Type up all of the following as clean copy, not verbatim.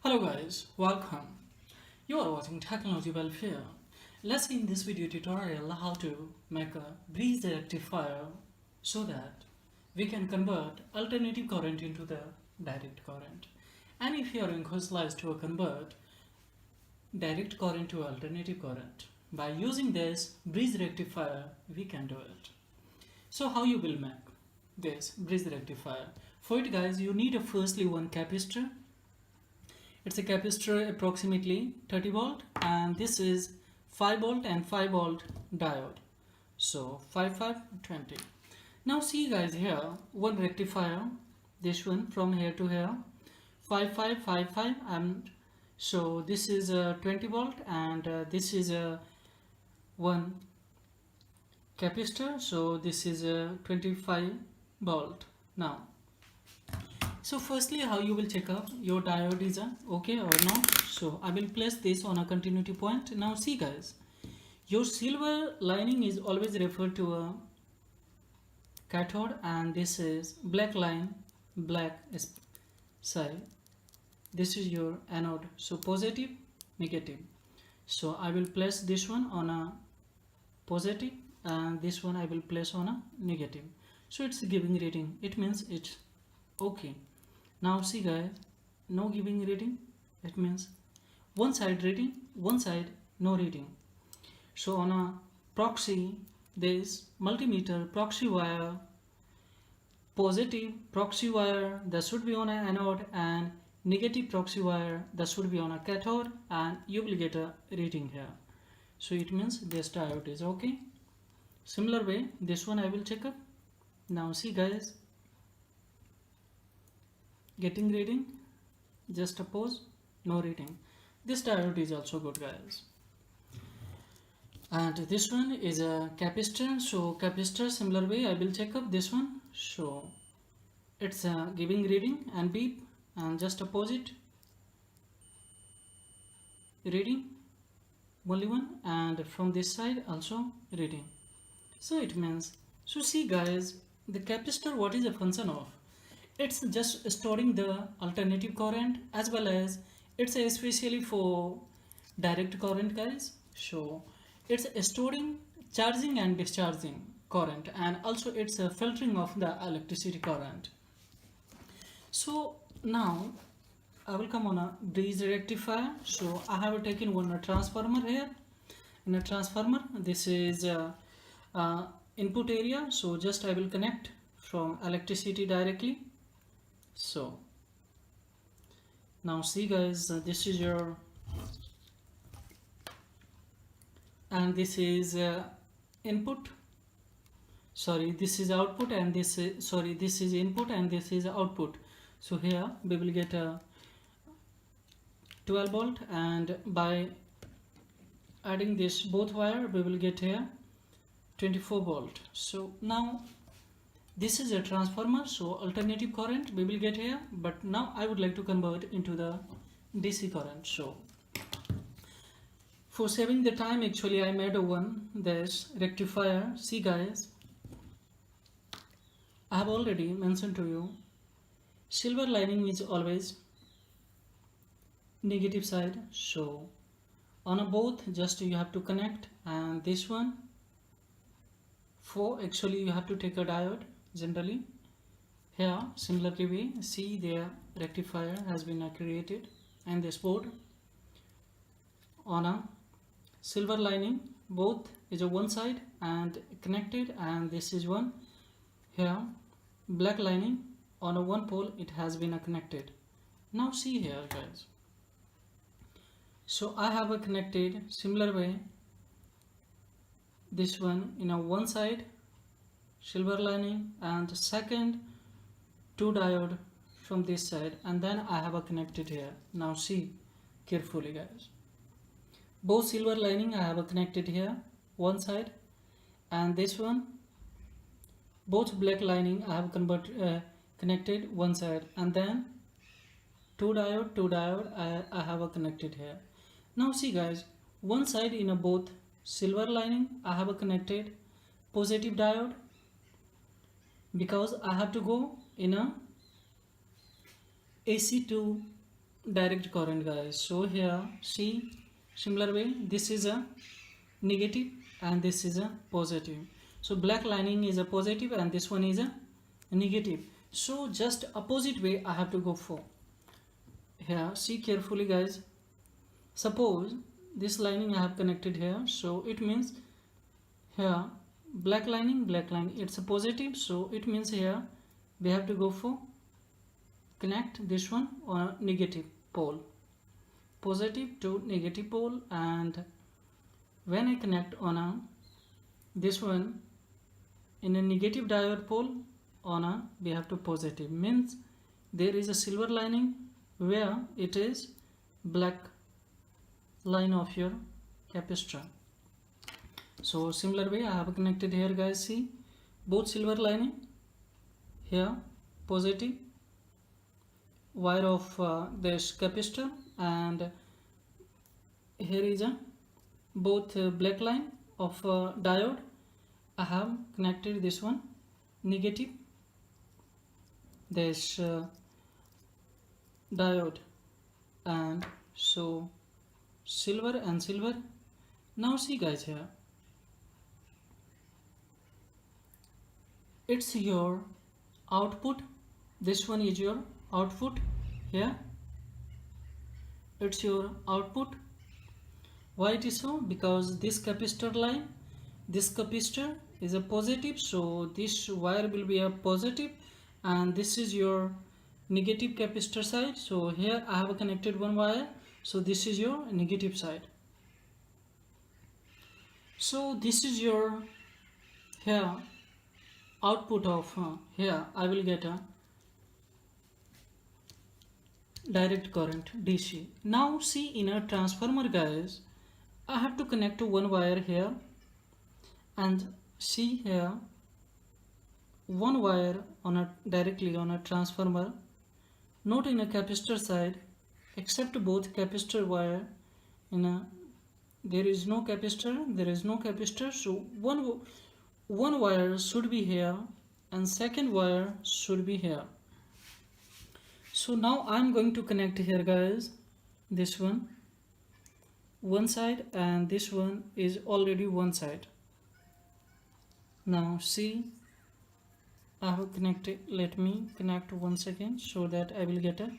Hello guys, welcome. You are watching Technology Welfare. Let's see in this video tutorial how to make a bridge rectifier so that we can convert alternative current into the direct current. And if you are initialized to convert direct current to alternative current, by using this bridge rectifier we can do it. So how you will make this bridge rectifier? For it guys, you need firstly one capacitor. It's a capacitor approximately 30 volt, and this is 5 volt and 5 volt diode. So 5520. Now see guys, here one rectifier, this one from here to here, 5555, and so this is a 20 volt and this is a one capacitor, so this is a 25 volt. Now so firstly, how you will check up your diode is okay or not. So I will place this on a continuity point. Now see guys, your silver lining is always referred to a cathode, and this is black line, black side, this is your anode. So positive, negative. So I will place this one on a positive and this one I will place on a negative. So it's giving reading, it means it's okay. Now see guys, no giving reading, it means one side reading, one side no reading. So on a proxy, there is multimeter, proxy wire, positive proxy wire that should be on an anode, and negative proxy wire that should be on a cathode, and you will get a reading here. So it means this diode is okay. Similar way, this one I will check up. Now see guys, getting reading, just a pause, no reading. This diode is also good guys. And this one is a capacitor, so capacitor similar way I will check up this one. So it's giving reading and beep, and just opposite reading only one, and from this side also reading. So it means, so see guys, the capacitor, what is a function of? It's just storing the alternative current, as well as it's especially for direct current guys. So it's storing charging and discharging current, and also it's a filtering of the electricity current. So now I will come on a bridge rectifier. So I have taken one transformer here. In a transformer, this is input area, so just I will connect from electricity directly. So now see guys, this is your, and this is input, sorry, this is output, and this is, sorry, this is input and this is output. So here we will get a 12 volt, and by adding this both wire we will get here 24 volt. So now this is a transformer, so alternative current we will get here, but now I would like to convert into the DC current. So for saving the time, actually I made a one this rectifier. See guys, I have already mentioned to you, silver lining is always negative side, so on a both just you have to connect, and this one for actually you have to take a diode. Generally here similarly we see their rectifier has been created, and this board on a silver lining, both is a one side and connected, and this is one here black lining on a one pole, it has been connected. Now see here guys, so I have a connected similar way this one in a one side silver lining, and second two diode from this side, and then I have a connected here. Now see carefully guys, both silver lining I have a connected here one side, and this one both black lining I have connected one side, and then two diode I have a connected here. Now see guys, one side in a both silver lining I have a connected positive diode, because I have to go in a AC to direct current, guys. So here see, similar way, this is a negative and this is a positive. So black lining is a positive and this one is a negative. So just opposite way I have to go for. Here see carefully, guys. Suppose this lining I have connected here, so it means here black lining, it's a positive, so it means here we have to go for connect this one on a negative pole, positive to negative pole. And when I connect on a this one in a negative diode pole on a we have to positive, means there is a silver lining where it is black line of your capacitor. So similar way I have connected here, guys. See both silver lining, here positive wire of this capacitor, and here is a both black line of diode. I have connected this one negative this diode, and so silver and silver. Now see, guys, here it's your output, this one is your output, here it's your output. Why it is so? Because this capacitor line, this capacitor is a positive, so this wire will be a positive, and this is your negative capacitor side. So here I have connected one wire, so this is your negative side. So this is your here output of here I will get a direct current DC. Now see, in a transformer, guys, I have to connect to one wire here, and see here one wire on a directly on a transformer, not in a capacitor side, except both capacitor wire in a there is no capacitor, so one wire should be here and second wire should be here. So now I'm going to connect here, guys, this one side, and this one is already one side. Now see, I have connected. Let me connect once again so that I will get a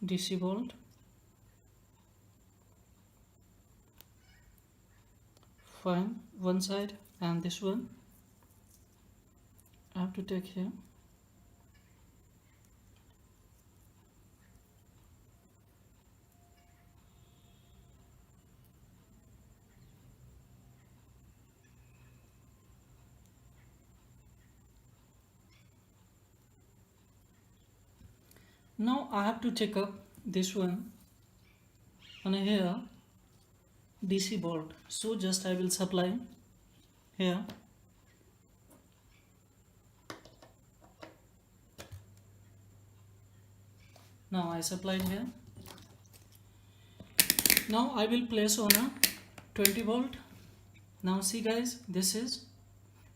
DC volt. Fine, one side, and this one I have to take here. Now I have to check up this one on here DC volt. So just I will supply here. Now I supplied here. Now I will place on a 20 volt. Now see, guys, this is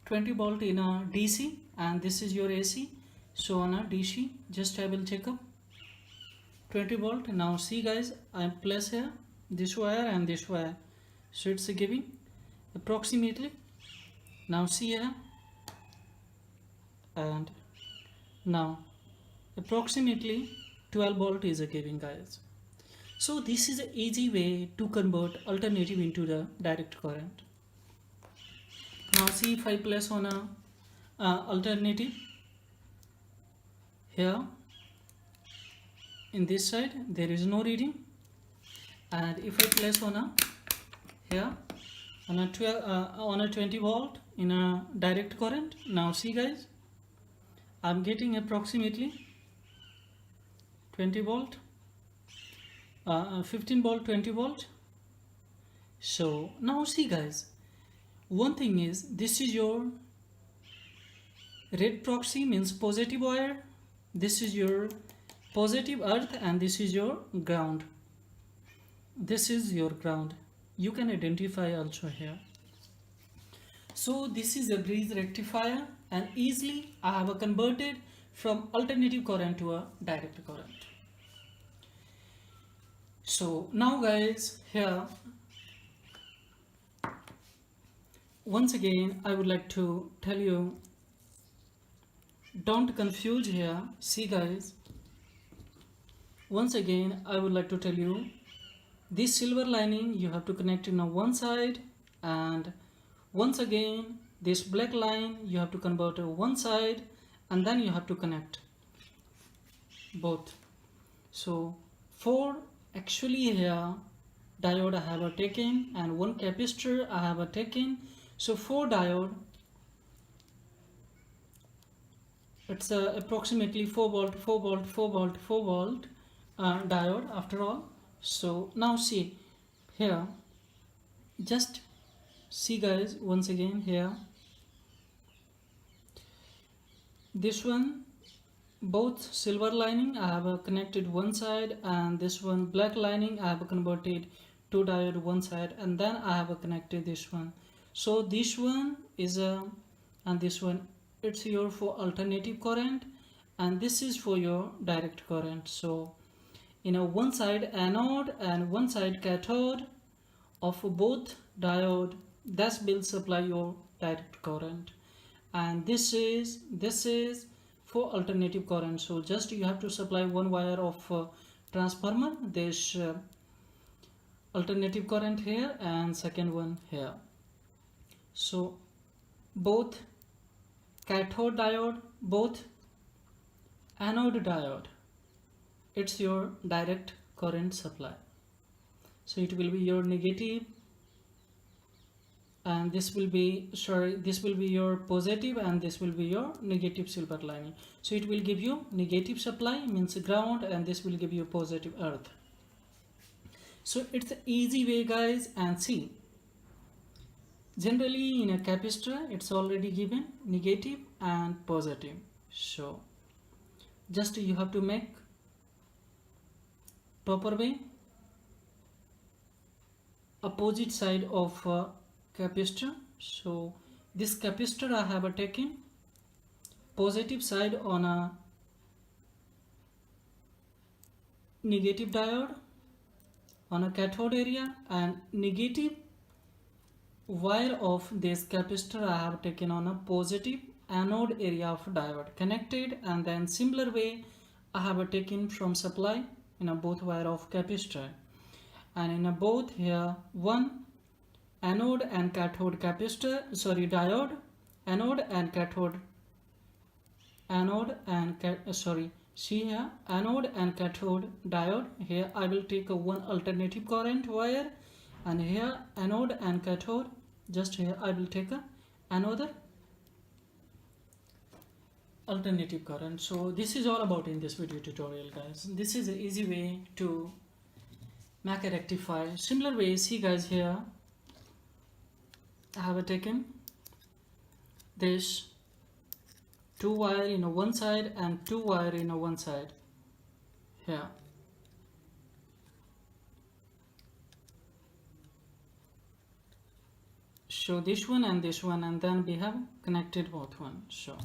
20 volt in a DC and this is your AC. So on a DC, just I will check up 20 volt. Now see, guys, I place here this wire and this wire, so it's giving approximately, now see here, and now approximately 12 volt is giving, guys. So this is an easy way to convert alternative into the direct current. Now see, if I place on a alternative here in this side, there is no reading, and if I place on a here on a 20 volt in a direct current, now see, guys, I'm getting approximately 20 volt, 15 volt, 20 volt. So now see, guys, one thing is, this is your red proxy, means positive wire, this is your positive earth, and this is your ground. This is your ground. You can identify also here. So this is a bridge rectifier, and easily I have converted from alternative current to a direct current. So now guys, here once again I would like to tell you, don't confuse here. See guys, once again I would like to tell you, this silver lining you have to connect in on one side, and once again this black line you have to convert to one side, and then you have to connect both. So for actually here diode I have taken and one capacitor I have taken. So for diode it's approximately 4 volt, 4 volt, 4 volt, 4 volt diode after all. So now see here, just see guys, once again here, this one both silver lining I have connected one side, and this one black lining I have converted to diode one side, and then I have connected this one. So this one is a, and this one, it's your for alternative current, and this is for your direct current. So in a one side anode and one side cathode of both diode, that will supply your direct current, and this is for alternative current. So just you have to supply one wire of transformer, this alternative current here and second one here. So both cathode diode, both anode diode, it's your direct current supply. So it will be your negative, and this will be, sorry, this will be your positive, and this will be your negative silver lining. So it will give you negative supply, means ground, and this will give you positive earth. So it's an easy way guys. And see, generally in a capacitor it's already given negative and positive. So just you have to make proper way opposite side of capacitor. So this capacitor I have taken positive side on a negative diode on a cathode area, and negative wire of this capacitor I have taken on a positive anode area of diode connected, and then similar way I have taken from supply in a both wire of capacitor, and in a both here one anode and cathode capacitor, sorry, diode, anode and cathode, anode and sorry, see here, anode and cathode diode. Here I will take a one alternative current wire, and here anode and cathode, just here I will take a another alternative current. So this is all about in this video tutorial guys. This is an easy way to make a rectifier. Similar way, see guys, here I have taken this two wire in a one side and two wire in a one side here. So this one and this one, and then we have connected both one. So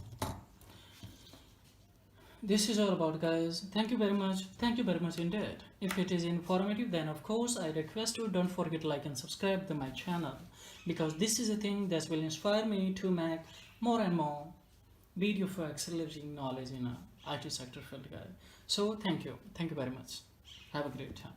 this is all about guys. Thank you very much indeed. If it is informative, then of course I request you don't forget to like and subscribe to my channel, because this is a thing that will inspire me to make more and more video for accelerating knowledge in a IT sector field guys. So thank you very much. Have a great time.